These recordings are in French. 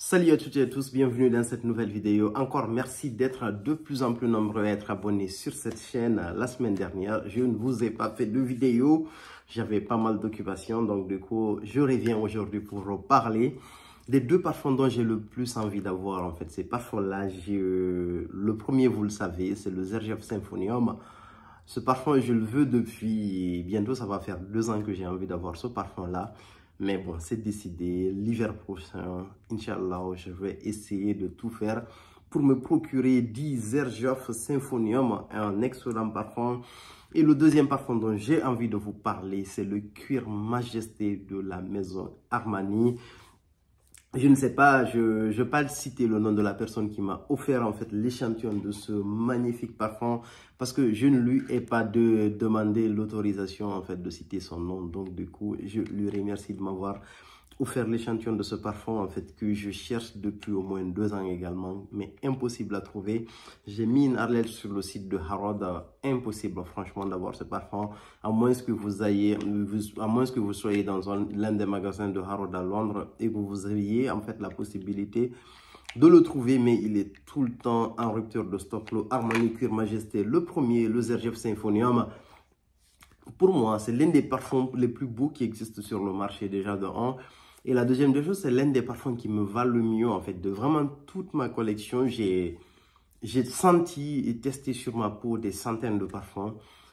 Salut à toutes et à tous, bienvenue dans cette nouvelle vidéo. Encore merci d'être de plus en plus nombreux à être abonnés sur cette chaîne. La semaine dernière, je ne vous ai pas fait de vidéo, j'avais pas mal d'occupations, donc du coup, je reviens aujourd'hui pour vous parler des deux parfums dont j'ai le plus envie d'avoir. En fait, ces parfums-là, le premier, vous le savez, c'est le Xerjoff Symphonium. Ce parfum, je le veux depuis bientôt, ça va faire 2 ans que j'ai envie d'avoir ce parfum-là. Mais bon, c'est décidé. L'hiver prochain, Inch'Allah, je vais essayer de tout faire pour me procurer 10 Xerjoff Symphonium, un excellent parfum. Et le deuxième parfum dont j'ai envie de vous parler, c'est le Cuir Majesté de la maison Armani. Je ne sais pas, je ne vais pas citer le nom de la personne qui m'a offert en fait l'échantillon de ce magnifique parfum parce que je ne lui ai pas demandé l'autorisation en fait de citer son nom. Donc du coup, je lui remercie de m'avoir offert l'échantillon de ce parfum en fait que je cherche depuis au moins 2 ans également, mais impossible à trouver. J'ai mis une alerte sur le site de Harrod, impossible franchement d'avoir ce parfum, à moins que vous soyez dans l'un des magasins de Harrod à Londres et que vous ayez en fait la possibilité de le trouver, mais il est tout le temps en rupture de stock. Le Armani Cuir Majesté, le premier, le Xerjoff Symphonium. Pour moi, c'est l'un des parfums les plus beaux qui existent sur le marché déjà de 1. Et la deuxième des choses, c'est l'un des parfums qui me va le mieux en fait. De vraiment toute ma collection, j'ai senti et testé sur ma peau des centaines de parfums.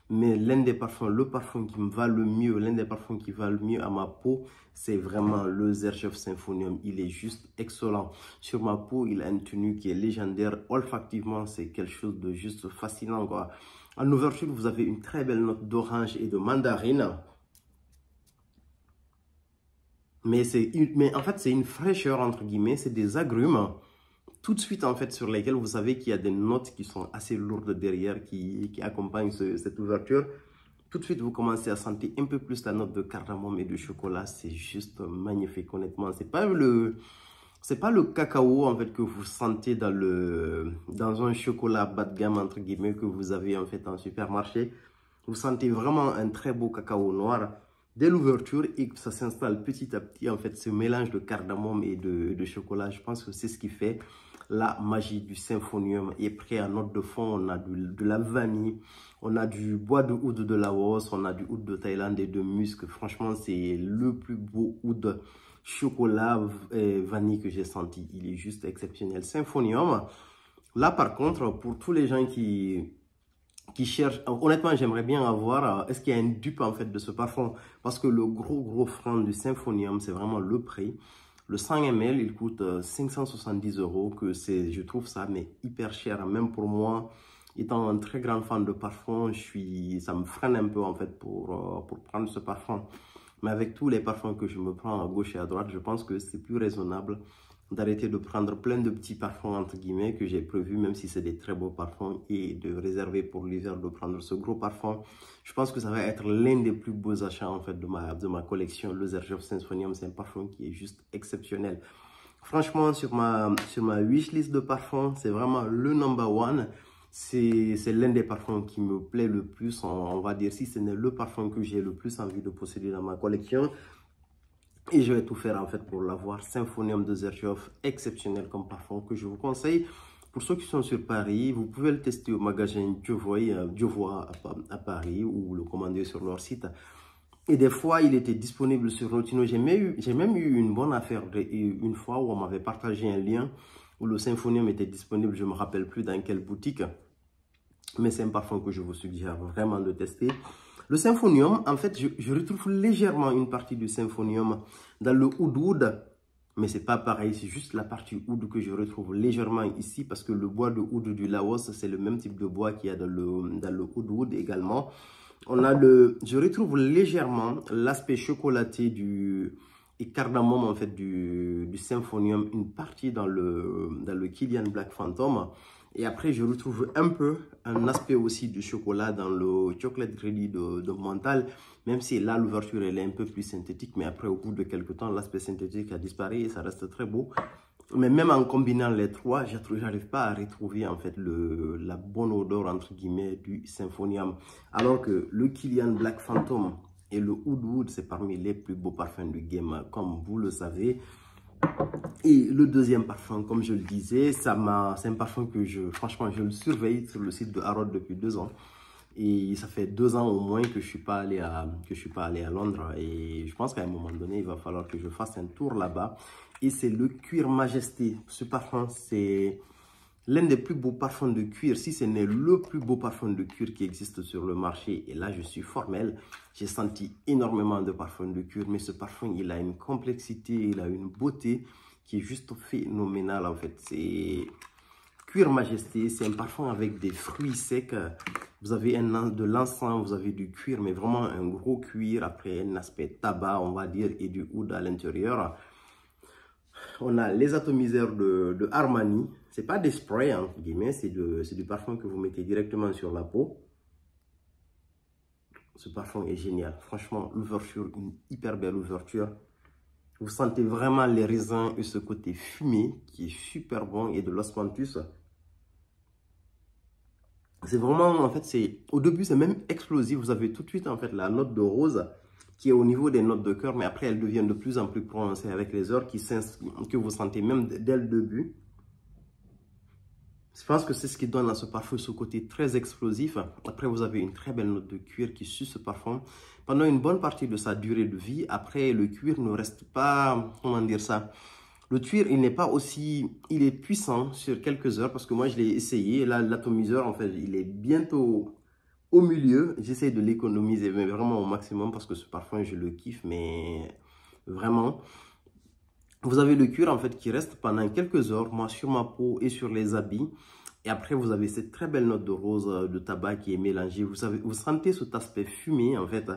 Mais l'un des parfums, le parfum qui me va le mieux, l'un des parfums qui va le mieux à ma peau, c'est vraiment le Xerjoff Symphonium. Il est juste excellent. Sur ma peau, il a une tenue qui est légendaire. Olfactivement, c'est quelque chose de juste fascinant, quoi. En ouverture, vous avez une très belle note d'orange et de mandarine. Mais en fait, c'est une fraîcheur, entre guillemets, c'est des agrumes. Tout de suite, en fait, sur lesquels vous savez qu'il y a des notes qui sont assez lourdes derrière, qui accompagnent cette ouverture. Tout de suite, vous commencez à sentir un peu plus la note de cardamome et de chocolat. C'est juste magnifique, honnêtement. C'est pas le cacao, en fait, que vous sentez dans un chocolat bas de gamme, entre guillemets, que vous avez, en fait, en supermarché. Vous sentez vraiment un très beau cacao noir dès l'ouverture et que ça s'installe petit à petit, en fait, ce mélange de cardamome et de chocolat. Je pense que c'est ce qui fait la magie du Symphonium. Et après, en note de fond, on a de la vanille, on a du bois de oud de Laos, on a du oud de Thaïlande et de musc. Franchement, c'est le plus beau oud chocolat et vanille que j'ai senti. Il est juste exceptionnel. Symphonium. Là, par contre, pour tous les gens qui cherchent, honnêtement, j'aimerais bien avoir, est-ce qu'il y a une dupe en fait de ce parfum? Parce que le gros frein du Symphonium, c'est vraiment le prix. Le 100 ml, il coûte 570 €, que je trouve ça mais hyper cher, même pour moi. Étant un très grand fan de parfum, ça me freine un peu en fait pour prendre ce parfum. Mais avec tous les parfums que je me prends à gauche et à droite, je pense que c'est plus raisonnable d'arrêter de prendre plein de petits parfums entre guillemets que j'ai prévu, même si c'est des très beaux parfums, et de réserver pour l'hiver de prendre ce gros parfum. Je pense que ça va être l'un des plus beaux achats en fait de ma collection. Le Xerjoff Symphonium, c'est un parfum qui est juste exceptionnel. Franchement, sur ma wishlist de parfums, c'est vraiment le number one. C'est l'un des parfums qui me plaît le plus, on va dire, si ce n'est le parfum que j'ai le plus envie de posséder dans ma collection. Et je vais tout faire en fait pour l'avoir. Symphonium de Xerjoff, exceptionnel comme parfum que je vous conseille. Pour ceux qui sont sur Paris, vous pouvez le tester au magasin Diovois à Paris ou le commander sur leur site. Et des fois, il était disponible sur Notino. J'ai même eu une bonne affaire une fois où on m'avait partagé un lien où le Symphonium était disponible. Je ne me rappelle plus dans quelle boutique. Mais c'est un parfum que je vous suggère vraiment de tester. Le Symphonium, en fait, je retrouve légèrement une partie du Symphonium dans le oud, mais c'est pas pareil, c'est juste la partie oud que je retrouve légèrement ici, parce que le bois de oud du Laos, c'est le même type de bois qu'il y a dans le oud également. Je retrouve légèrement l'aspect chocolaté et cardamome en fait du Symphonium, une partie dans le Kilian Black Phantom. Et après, je retrouve un peu un aspect aussi du chocolat dans le Chocolate Greedy de Menthol, même si là, l'ouverture, elle est un peu plus synthétique. Mais après, au bout de quelques temps, l'aspect synthétique a disparu et ça reste très beau. Mais même en combinant les trois, je n'arrive pas à retrouver en fait la bonne odeur, entre guillemets, du Symphonium. Alors que le Kilian Black Phantom et le Oud Wood, c'est parmi les plus beaux parfums du game, comme vous le savez. Et le deuxième parfum, comme je le disais, c'est un parfum que franchement, je le surveille sur le site de Harrods depuis 2 ans. Et ça fait 2 ans au moins que je suis pas allé à Londres. Et je pense qu'à un moment donné, il va falloir que je fasse un tour là-bas. Et c'est le Cuir Majesté. Ce parfum, c'est l'un des plus beaux parfums de cuir, si ce n'est le plus beau parfum de cuir qui existe sur le marché. Et là, je suis formel. J'ai senti énormément de parfums de cuir, mais ce parfum, il a une complexité, il a une beauté qui est juste phénoménale en fait. C'est Cuir Majesté, c'est un parfum avec des fruits secs. Vous avez de l'encens, vous avez du cuir, mais vraiment un gros cuir. Après, un aspect tabac, on va dire, et du oud à l'intérieur. On a les atomiseurs de Armani. C'est pas des sprays, entre guillemets, c'est du parfum que vous mettez directement sur la peau. Ce parfum est génial. Franchement, l'ouverture, une hyper belle ouverture. Vous sentez vraiment les raisins et ce côté fumé qui est super bon et de l'osmanthus. C'est vraiment, en fait, au début, c'est même explosif. Vous avez tout de suite, en fait, la note de rose qui est au niveau des notes de cœur, mais après, elle devient de plus en plus prononcée avec les heures que vous sentez même dès le début. Je pense que c'est ce qui donne à ce parfum ce côté très explosif. Après, vous avez une très belle note de cuir qui suit ce parfum pendant une bonne partie de sa durée de vie. Après, le cuir ne reste pas, comment dire ça, le cuir, il n'est pas aussi, il est puissant sur quelques heures parce que moi, je l'ai essayé. Là, l'atomiseur, en fait, il est bientôt au milieu. J'essaie de l'économiser, mais vraiment au maximum parce que ce parfum, je le kiffe, mais vraiment. Vous avez le cuir, en fait, qui reste pendant quelques heures, moi, sur ma peau et sur les habits. Et après, vous avez cette très belle note de rose de tabac qui est mélangée. Vous sentez cet aspect fumé, en fait,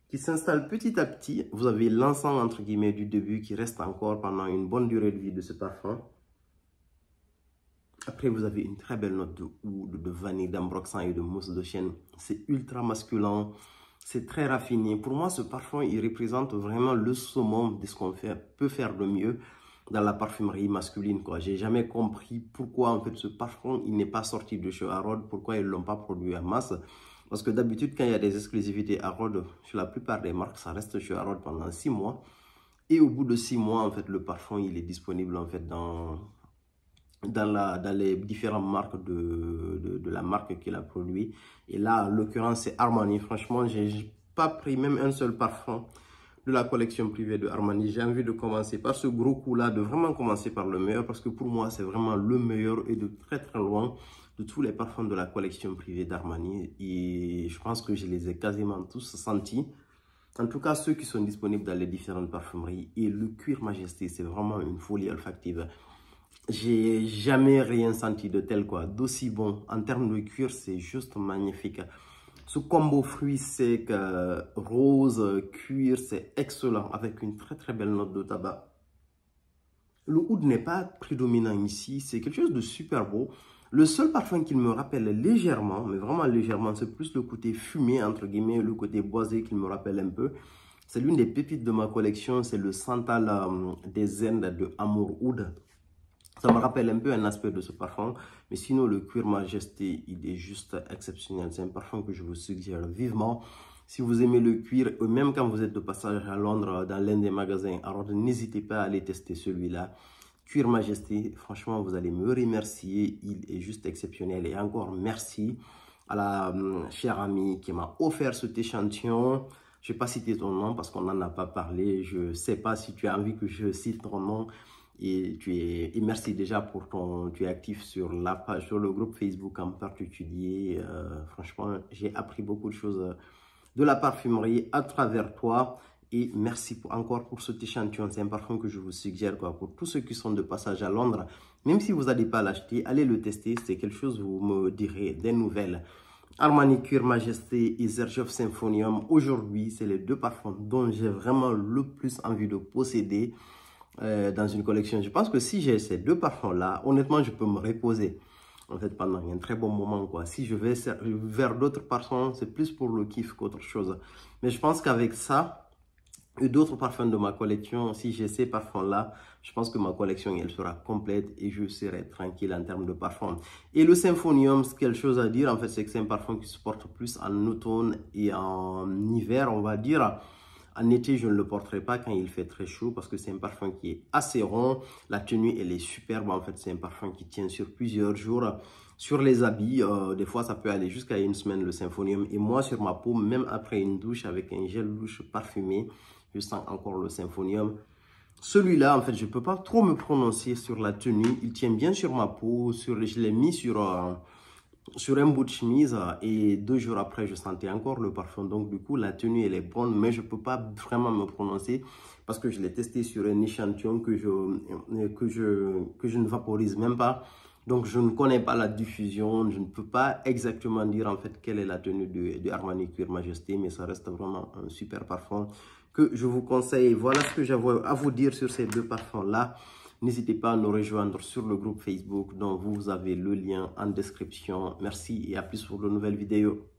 qui s'installe petit à petit. Vous avez l'encens, entre guillemets, du début qui reste encore pendant une bonne durée de vie de ce parfum. Après, vous avez une très belle note de oud, de vanille, d'ambroxan et de mousse de chêne. C'est ultra masculin. C'est très raffiné. Pour moi, ce parfum, il représente vraiment le summum de ce qu'on peut faire de mieux dans la parfumerie masculine. J'ai jamais compris pourquoi en fait ce parfum, il n'est pas sorti de chez Harrods, pourquoi ils ne l'ont pas produit en masse. Parce que d'habitude, quand il y a des exclusivités Harrods, sur la plupart des marques, ça reste chez Harrods pendant 6 mois. Et au bout de 6 mois, en fait, le parfum, il est disponible en fait dans les différentes marques de la marque qu'il a produit. Et là, en l'occurrence, c'est Armani. Franchement, j'ai pas pris même un seul parfum de la collection privée de Armani. J'ai envie de commencer par ce gros coup-là, de vraiment commencer par le meilleur, parce que pour moi, c'est vraiment le meilleur et de très très loin de tous les parfums de la collection privée d'Armani. Et je pense que je les ai quasiment tous sentis. En tout cas, ceux qui sont disponibles dans les différentes parfumeries. Et le Cuir Majesté, c'est vraiment une folie olfactive. J'ai jamais rien senti de tel, d'aussi bon. En termes de cuir, c'est juste magnifique. Ce combo fruits secs, rose, cuir, c'est excellent avec une très très belle note de tabac. Le oud n'est pas prédominant ici, c'est quelque chose de super beau. Le seul parfum qu'il me rappelle légèrement, mais vraiment légèrement, c'est plus le côté fumé, entre guillemets, le côté boisé qu'il me rappelle un peu. C'est l'une des pépites de ma collection, c'est le Santal des Indes de Amour Oud. Ça me rappelle un peu un aspect de ce parfum. Mais sinon, le Cuir Majesté, il est juste exceptionnel. C'est un parfum que je vous suggère vivement. Si vous aimez le cuir, ou même quand vous êtes de passage à Londres, dans l'un des magasins, alors n'hésitez pas à aller tester celui-là. Cuir Majesté, franchement, vous allez me remercier. Il est juste exceptionnel. Et encore merci à la chère amie qui m'a offert cet échantillon. Je ne vais pas citer ton nom parce qu'on n'en a pas parlé. Je ne sais pas si tu as envie que je cite ton nom. Et merci déjà pour tu es actif sur la page, sur le groupe Facebook en particulier. Franchement, j'ai appris beaucoup de choses de la parfumerie à travers toi. Et merci encore pour cet échantillon. C'est un parfum que je vous suggère pour tous ceux qui sont de passage à Londres. Même si vous n'allez pas l'acheter, allez le tester. C'est quelque chose, vous me direz des nouvelles. Armani Cuir Majesté et Xerjoff Symphonium. Aujourd'hui, c'est les deux parfums dont j'ai vraiment le plus envie de posséder dans une collection. Je pense que si j'ai ces deux parfums-là, honnêtement, je peux me reposer en fait pendant un très bon moment. Si je vais vers d'autres parfums, c'est plus pour le kiff qu'autre chose. Mais je pense qu'avec ça et d'autres parfums de ma collection, si j'ai ces parfums-là, je pense que ma collection, elle sera complète et je serai tranquille en termes de parfums. Et le Symphonium, c'est quelque chose à dire, en fait, c'est que c'est un parfum qui se porte plus en automne et en hiver, on va dire. En été, je ne le porterai pas quand il fait très chaud parce que c'est un parfum qui est assez rond. La tenue, elle est superbe. En fait, c'est un parfum qui tient sur plusieurs jours. Sur les habits, des fois, ça peut aller jusqu'à une semaine, le Symphonium. Et moi, sur ma peau, même après une douche avec un gel douche parfumé, je sens encore le Symphonium. Celui-là, en fait, je ne peux pas trop me prononcer sur la tenue. Il tient bien sur ma peau. Je l'ai mis sur un bout de chemise et 2 jours après, je sentais encore le parfum. Donc, du coup, la tenue, elle est bonne, mais je ne peux pas vraiment me prononcer parce que je l'ai testé sur un échantillon que je ne vaporise même pas. Donc, je ne connais pas la diffusion. Je ne peux pas exactement dire, en fait, quelle est la tenue de Armani Pure Majesté, mais ça reste vraiment un super parfum que je vous conseille. Voilà ce que j'avais à vous dire sur ces 2 parfums-là. N'hésitez pas à nous rejoindre sur le groupe Facebook dont vous avez le lien en description. Merci et à plus pour de nouvelles vidéos.